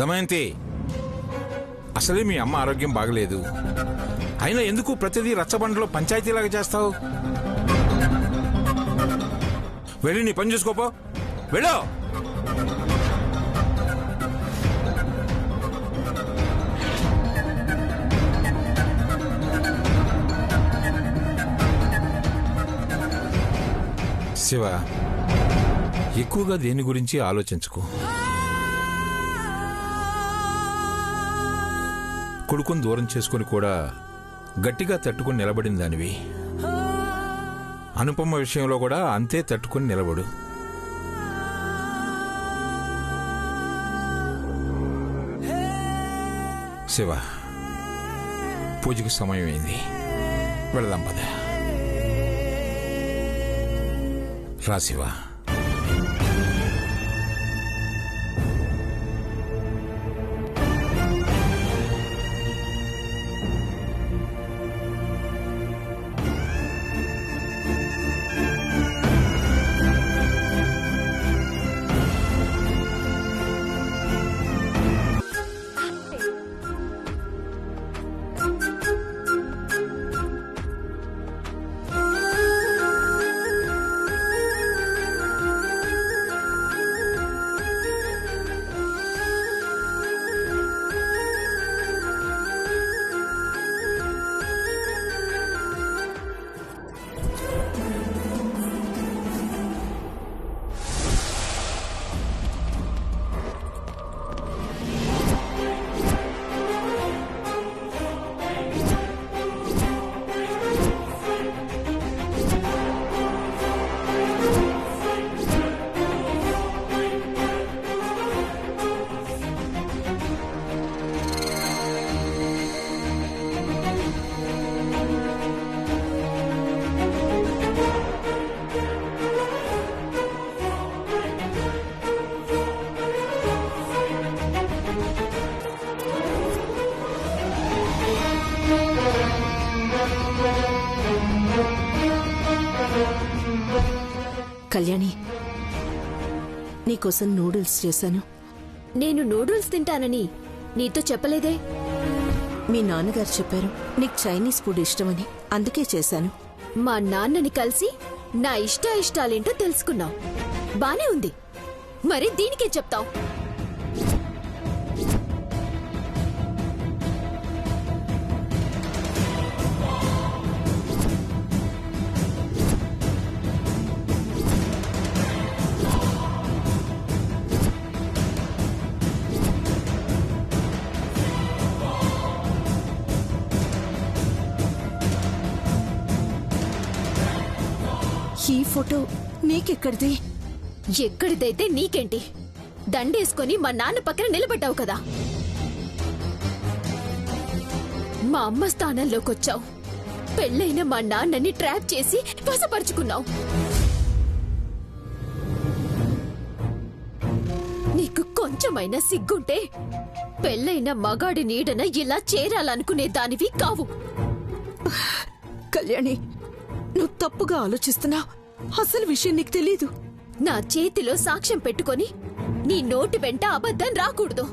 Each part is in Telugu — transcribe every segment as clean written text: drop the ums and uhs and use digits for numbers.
దమయంతి, అసలే మీ అమ్మ ఆరోగ్యం బాగలేదు. అయినా ఎందుకు ప్రతిదీ రచ్చబండలో పంచాయతీలాగా చేస్తావు? వెళ్ళి నీ పని చూసుకోపో. వెళ్ళు. శివ, ఎక్కువగా దేని గురించి ఆలోచించుకో. కొడుకుని దూరం చేసుకుని కూడా గట్టిగా తట్టుకుని నిలబడిన దానివి. అనుపమ విషయంలో కూడా అంతే తట్టుకుని నిలబడు. శివ, పూజకు సమయం అయింది, వెళదాం పద. రా శివ. కళ్యాణి, నీకోసం నూడిల్స్ చేశాను. నేను నూడిల్స్ తింటానని నీతో చెప్పలేదే? మీ నాన్నగారు చెప్పారు నీకు చైనీస్ ఫుడ్ ఇష్టమని, అందుకే చేశాను. మా నాన్నని కలిసి నా ఇష్టాలేంటో తెలుసుకున్నావు. బానే ఉంది, మరి దీనికే చెప్తావు? ఈ ఫోటో నీకెక్కడిది? ఎక్కడిదైతే నీకేంటి? దండేసుకొని మా నాన్న పక్కన నిలబడ్డావు కదా. మా అమ్మ స్థానంలోకొచ్చావు. పెళ్ళైన మా నాన్నని ట్రాప్ చేసి వశపరుచుకున్నావు. నీకు కొంచెమైనా సిగ్గుంటే పెళ్ళైన మగాడి నీడన ఇలా చేరాలనుకునే దానివి కావు. కళ్యాణి, నువ్వు తప్పుగా ఆలోచిస్తున్నావు. అసలు విషయం నీకు తెలీదు. నా చేతిలో సాక్ష్యం పెట్టుకొని నీ నోటి వెంట అబద్ధం రాకూడదు.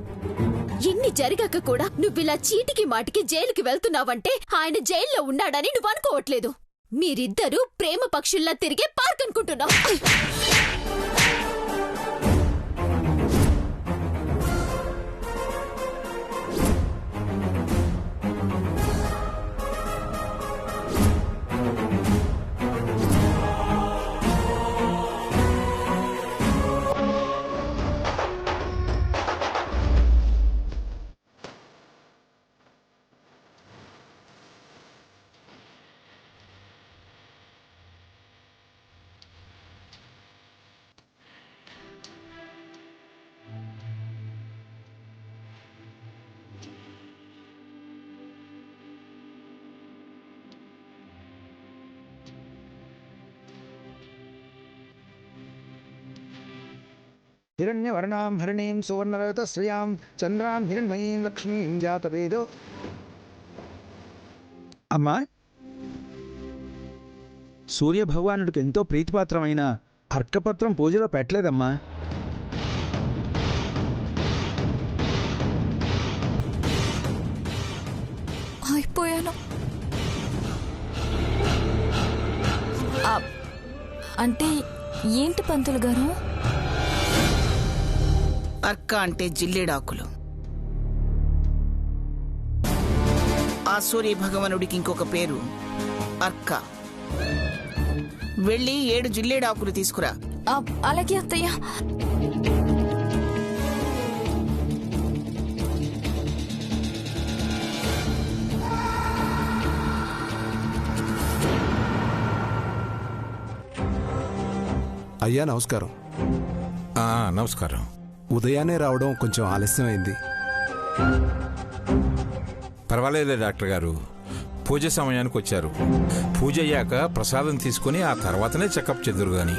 ఇన్ని జరిగాక కూడా నువ్విలా చీటికి మాటికి జైలుకి వెళ్తున్నావంటే ఆయన జైల్లో ఉన్నాడని నువ్వు అనుకోవట్లేదు. మీరిద్దరూ ప్రేమ పక్షుల్లా తిరిగే పార్క్ అనుకుంటున్నావు. हिरण्यवर्णां हरिणीं सुवर्णरजतश्रियां चन्द्रां हिरण्मयीं लक्ष्मीं जातवेदो। అమ్మా, సూర్యభగవానుడికి ఎంతో ప్రీతిపాత్రమైన అర్కపత్రం పూజలో పెట్టలేదమ్మా. అంటే ఏంటి పంతులు గారు? అర్క అంటే జిల్లేడాకులు. ఆ సూర్య భగవానుడికి ఇంకొక పేరు అర్క. వెళ్ళి 7 జిల్లేడాకులు తీసుకురా. అలాగే అత్తయ్య. అయ్యా నమస్కారం. నమస్కారం. ఉదయాన్నే రావడం కొంచెం ఆలస్యమైంది. పర్వాలేదులే డాక్టర్ గారు, పూజ సమయానికి వచ్చారు. పూజ అయ్యాక ప్రసాదం తీసుకుని ఆ తర్వాతనే చెకప్ చెదురు గాని.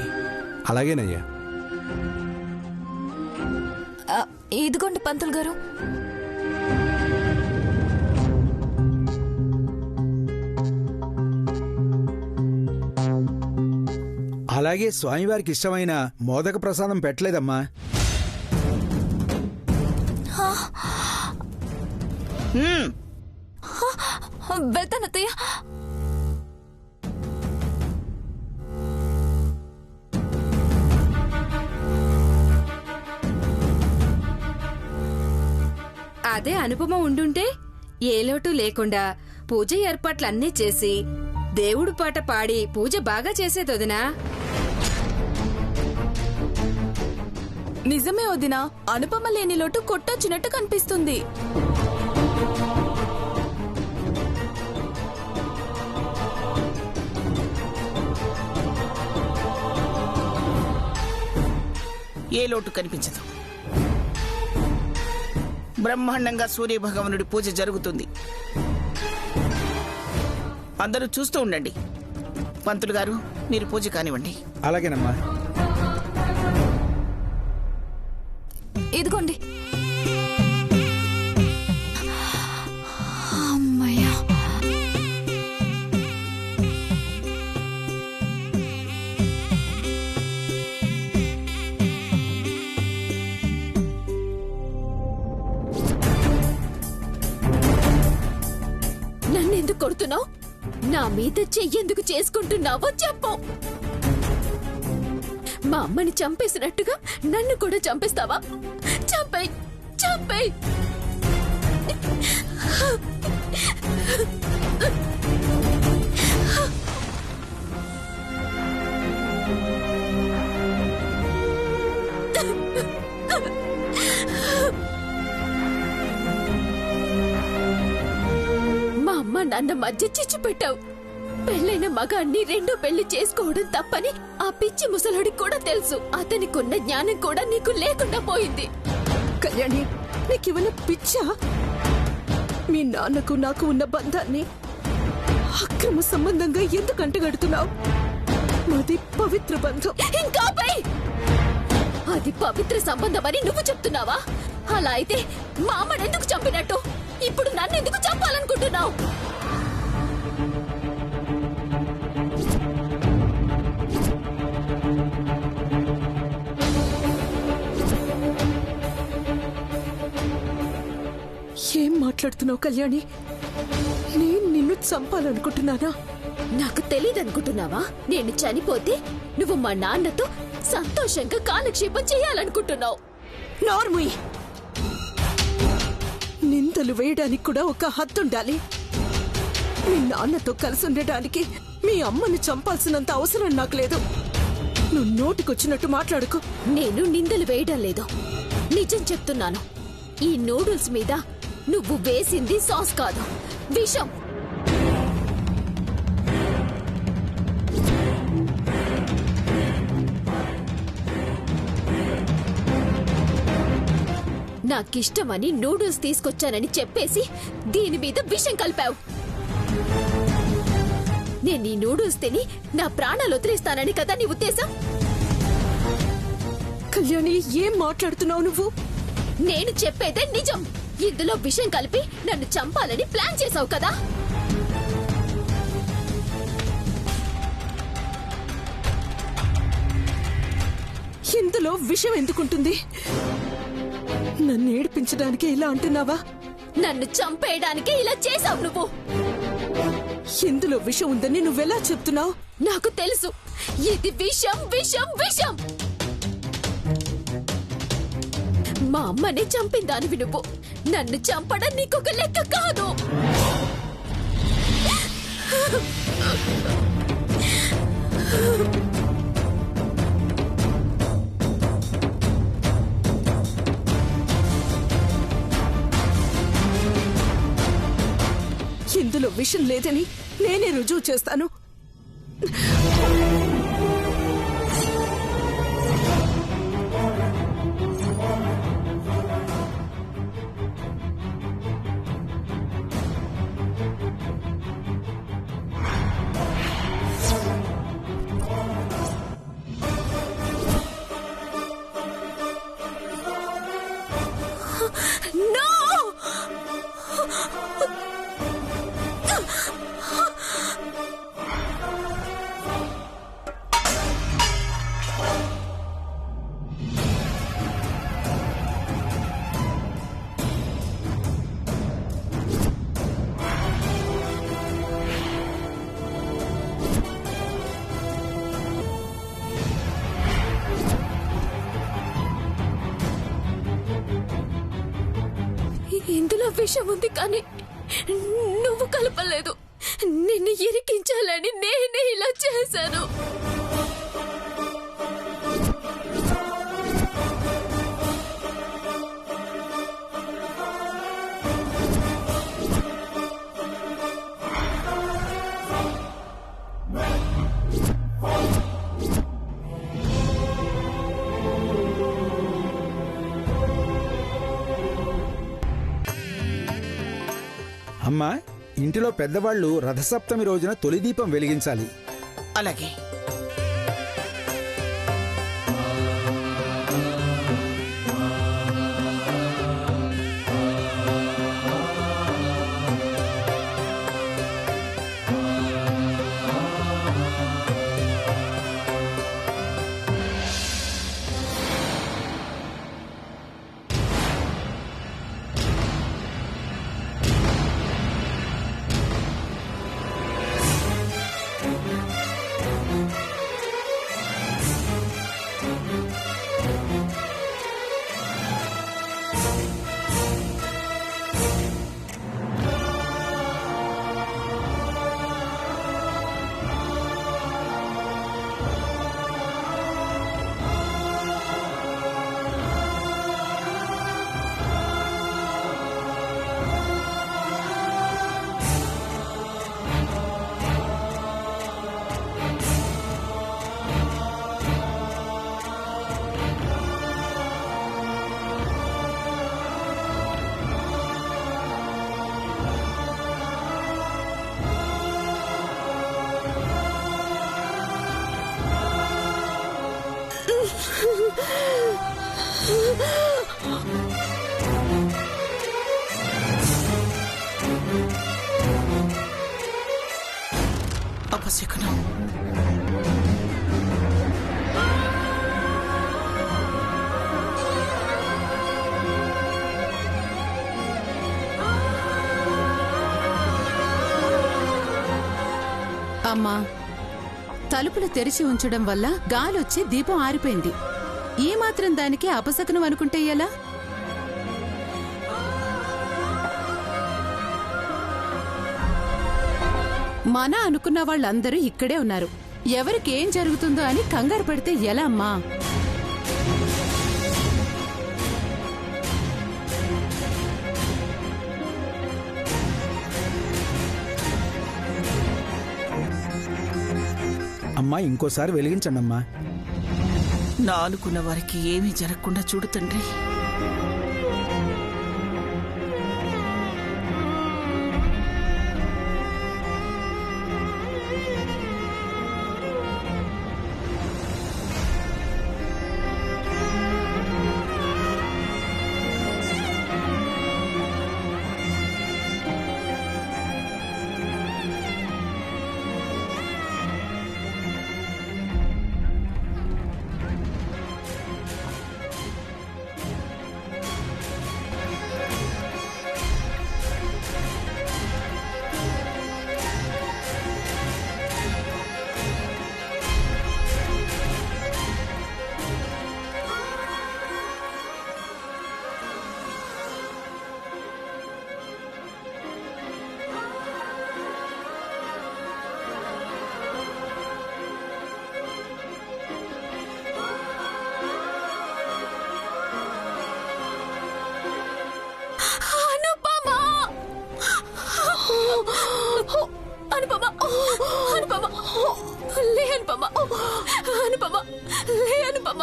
అలాగేనయ్యా. ఇదిగోండి పంతులు గారు. అలాగే స్వామివారికి ఇష్టమైన మోదక ప్రసాదం పెట్టలేదమ్మా. వెళ్తానత్తయ్య. అదే అనుపమ ఉండుంటే ఏ లోటు లేకుండా పూజ ఏర్పాట్లన్నీ చేసి దేవుడు పాట పాడి పూజ బాగా చేసేదొదినా. నిజమే వదినా, అనుపమ లేని లోటు కొట్టొచ్చినట్టు కనిపిస్తుంది. ఏ లోటు కనిపించదు. బ్రహ్మాండంగా సూర్య భగవానుడి పూజ జరుగుతుంది. అందరూ చూస్తూ ఉండండి. పంతులు గారు, మీరు పూజ కానివ్వండి. అలాగేనమ్మా. ఇదిగోండి. అమ్మయ్యా. నన్నెందుకు కొడుతున్నావు? నా మీద చెయ్యెందుకు చేసుకుంటున్నావో చెప్పు. మా అమ్మని చంపేసినట్టుగా నన్ను కూడా చంపేస్తావా? చంపేయ్, చంపేయ్. మా అమ్మ నాన్న మధ్య చిచ్చు పెట్టావు. పెళ్ళైన మగాన్ని రెండో పెళ్లి చేసుకోవడం తప్పని ఆ పిచ్చి ముసలుడికి కూడా తెలుసు. అతనికున్న జ్ఞానం కూడా నీకు లేకుండా పోయింది. కళ్యాణి, నీకివన్న పిచ్చా? మీ నాన్నకు నాకు ఉన్న బంధాన్ని అక్రమ సంబంధంగా ఎందుకు అంటగడుతున్నావు? మాది పవిత్ర బంధం. ఇంకా పై అది పవిత్ర సంబంధం అని నువ్వు చెప్తున్నావా? అలా అయితే మా అమ్మని ఎందుకు చంపినట్టు? ఇప్పుడు నన్ను ఎందుకు చంపాలనుకుంటున్నావు? ఏం మాట్లాడుతున్నావు కళ్యాణి? నేను నిన్ను చంపాలనుకుంటున్నానా? నాకు తెలీదనుకుంటున్నావా? నేను చనిపోతే నువ్వు మా నాన్నతో సంతోషంగా కాలక్షేపం చేయాలనుకుంటున్నావు. నార్మల్. నిందలు వేయడానికి కూడా ఒక హద్దుండాలి. మీ నాన్నతో కలిసి ఉండడానికి మీ అమ్మని చంపాల్సినంత అవసరం నాకు లేదు. నువ్వు నోటికొచ్చినట్టు మాట్లాడుకో. నేను నిందలు వేయడం లేదు, నిజం చెప్తున్నాను. ఈ నూడిల్స్ మీద నువ్వు వేసింది సాస్ కాదు, విషం. నాకిష్టమని నూడిల్స్ తీసుకొచ్చానని చెప్పేసి దీని మీద విషం కలిపావు. నేను ఈ నూడిల్స్ తిని నా ప్రాణాలు వదిలేస్తానని కదా నీ ఉద్దేశం? కళ్యాణి, ఏం మాట్లాడుతున్నావు నువ్వు? నేను చెప్పేదే నిజం. ఇందులో విషం కలిపి నన్ను చంపాలని ప్లాన్ చేశావు కదా? ఇందులో విషం ఎందుకుంటుంది? నన్ను ఏడిపించడానికి ఇలా అంటున్నావా? నన్ను చంపేయడానికే ఇలా చేశావు నువ్వు. ఇందులో విషం ఉందని నువ్వెలా చెప్తున్నావు? నాకు తెలుసు, ఇది విషం విషం విషం. మా అమ్మని చంపిందానివి నువ్వు. నన్ను చంపడం నీకొక లెక్క కాదు. ఇందులో విషం లేదని నేనే రుజువు చేస్తాను. ఇందులో విషం ఉంది, కానీ నువ్వు కలపలేదు. నిన్ను ఇరికించాలని నేనే ఇలా చేశాను. అమ్మా, ఇంటిలో పెద్దవాళ్లు రథసప్తమి రోజున తొలి దీపం వెలిగించాలి. అలాగే. అపశకునం. అమ్మా, తలుపులు తెరిచి ఉంచడం వల్ల గాలొచ్చి దీపం ఆరిపోయింది. ఈ మాత్రం దానికి అపశకునం అనుకుంటే ఎలా? మన అనుకున్న వాళ్ళందరూ ఇక్కడే ఉన్నారు. ఎవరికేం జరుగుతుందో అని కంగారు పడితే ఎలా అమ్మా? అమ్మా, ఇంకోసారి వెలిగించండి అమ్మా. నా అనుకున్న వారికి ఏమీ జరగకుండా చూడు తండ్రి. లే అనుపమ, అనుపమ, లే అనుపమ.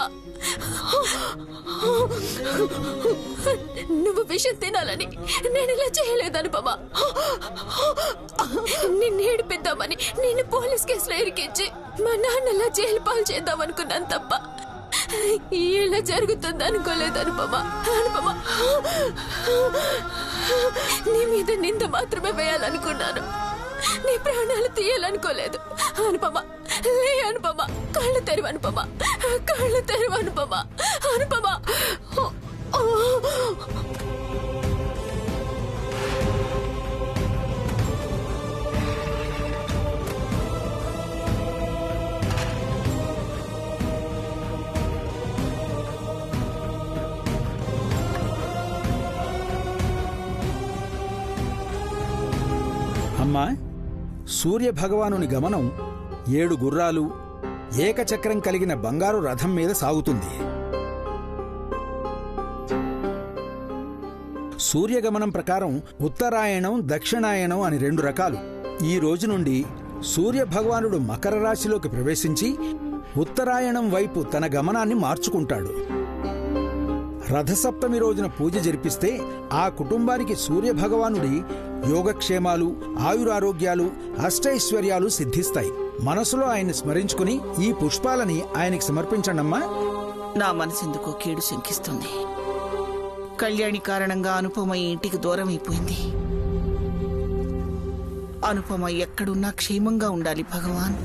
నువ్వు విషం తినాలని నేను ఇలా చేయలేదు అనుపమ. నిన్ను ఏడిపిద్దామని నిన్ను పోలీస్ కేసులో ఇరికించి మా నాన్నలా జైలు పాలు చేద్దాం అనుకున్నాను తప్ప ఇలా జరుగుతుంది అనుకోలేదు అనుపమ. అనుపమ, నీ మీద నింద మాత్రమే వేయాలనుకున్నాను, నీ ప్రాణాలు తీయాలనుకోలేదు అనుపమ. లే అనుపమ, కళ్ళు తెరువు అనుపమ, కళ్ళు తెరువు అనుపమ. అనుపమ, అమ్మా, సూర్య భగవానుని గమనం 7 గుర్రాలు ఏకచక్రం కలిగిన బంగారు రథం మీద సాగుతుంది. సూర్యగమనం ప్రకారం ఉత్తరాయణం, దక్షిణాయనం అని 2 రకాలు. ఈ రోజు నుండి సూర్య భగవానుడు మకర రాశిలోకి ప్రవేశించి ఉత్తరాయణం వైపు తన గమనాన్ని మార్చుకుంటాడు. రథసప్తమి రోజున పూజ జరిపిస్తే ఆ కుటుంబానికి సూర్యభగవానుడి యోగక్షేమాలు, ఆయురారోగ్యాలు, అష్టైశ్వర్యాలు సిద్ధిస్తాయి. మనసులో ఆయన్ని స్మరించుకుని ఈ పుష్పాలని ఆయనకి సమర్పించండమ్మా. నా మనసెందుకో కీడు శంకిస్తుంది. కళ్యాణి కారణంగా అనుపమ ఈ ఇంటికి దూరం అయిపోయింది. అనుపమ ఎక్కడున్నా క్షేమంగా ఉండాలి భగవాన్.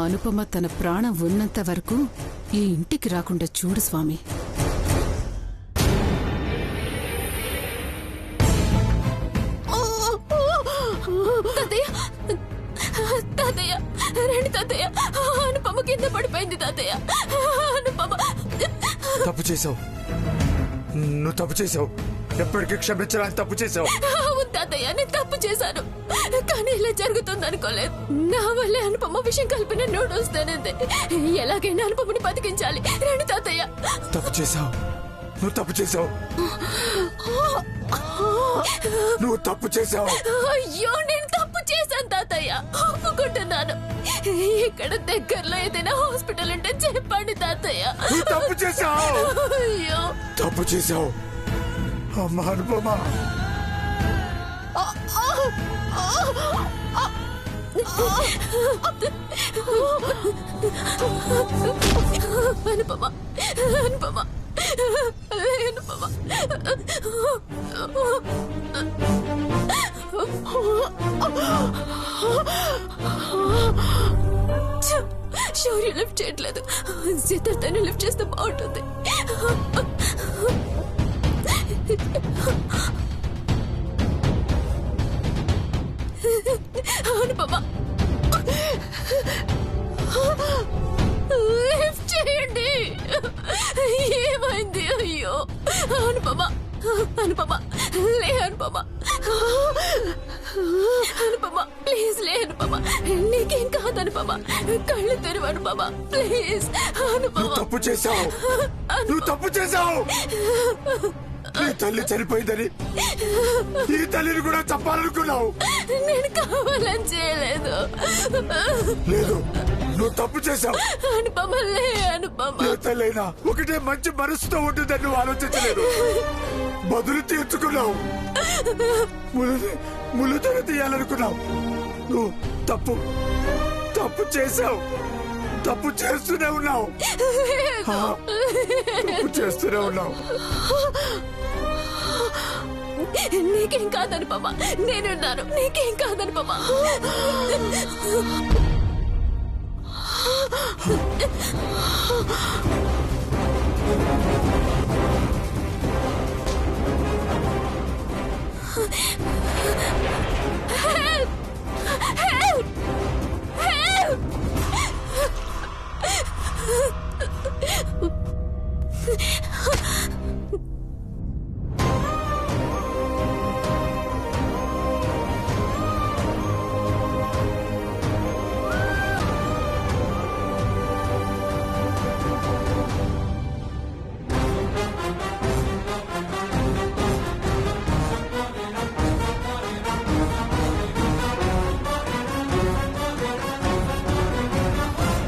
అనుపమ తన ప్రాణం ఉన్నంత వరకు ఈ ఇంటికి రాకుండా చూడు స్వామి. తాతయ్య, రండి తాతయ్య. అనుపమ కింద పడిపోయింది తాతయ్య. అనుపమ, తప్పు చేసావు, నువ్వు తప్పు చేసావు. ఎప్పటికీ క్షమించడానికి తప్పు చేసావు. అవును తాతయ్య, నేను తప్పు చేశాను, కానీ ఇలా జరుగుతుంది అనుకోలేదు. నా వల్లే అనుపమ విషయం కలిపిన నూడిల్స్ తినింది. ఎలాగైనా అనుపమని బతికించాలి. రండి తాతయ్య. తప్పు చేసావు, నువ్వు తప్పు చేసావు, నువ్వు తప్పు చేసావు. అయ్యో, నేను తప్పు చేశాను తాతయ్య, ఒప్పుకుంటున్నాను. ఇక్కడ దగ్గరలో ఏదైనా హాస్పిటల్ ఉంటే చెప్పండి తాతయ్య. నువ్వు తప్పు చేసావు, అయ్యో తప్పు చేసావు. అమ్మ అనుపమ, అనుపమ, అనుపమ, అనుపమ. శౌర్య లిఫ్ట్ చేయట్లేదు. సిద్ధార్థని లిఫ్ట్ చేస్తే బాగుంటుంది. అనుపమ, లిఫ్ట్ చేయండి. ఏమైంది? అయ్యో అనుపమ, అనుపమ, లే అనుపమ, అనుపమ, ప్లీజ్ లే అనుపమ. నీకేం కాదు అనుపమ, కళ్ళు తెరువు అనుపమ, ప్లీజ్ అనుపమ. నువ్వు తప్పు చేసావు, నువ్వు తప్పు చేసావు. నీ తల్లి చనిపోయిందని ఈ తల్లిని కూడా చంపాలనుకున్నావు. నేను కావాలని చేయలేదు. లేదు, నువ్వు తప్పు చేసావు. అనుపమ, లే అనుపమ. ఏ తల్లైనా ఒకటే మంచి మనసుతో ఉంటుందని నువ్వు ఆలోచించలేదు. బదులు తీర్చుకున్నావు, ముళ్ళుతోనే తీయాలనుకున్నావు. నువ్వు తప్పు తప్పు చేసావు, తప్పు చేస్తూనే ఉన్నావు, తప్పు చేస్తూనే ఉన్నావు. నీకేం కాదనుపమ, నేనున్నాను. నీకేం కాదనుపమ. Help!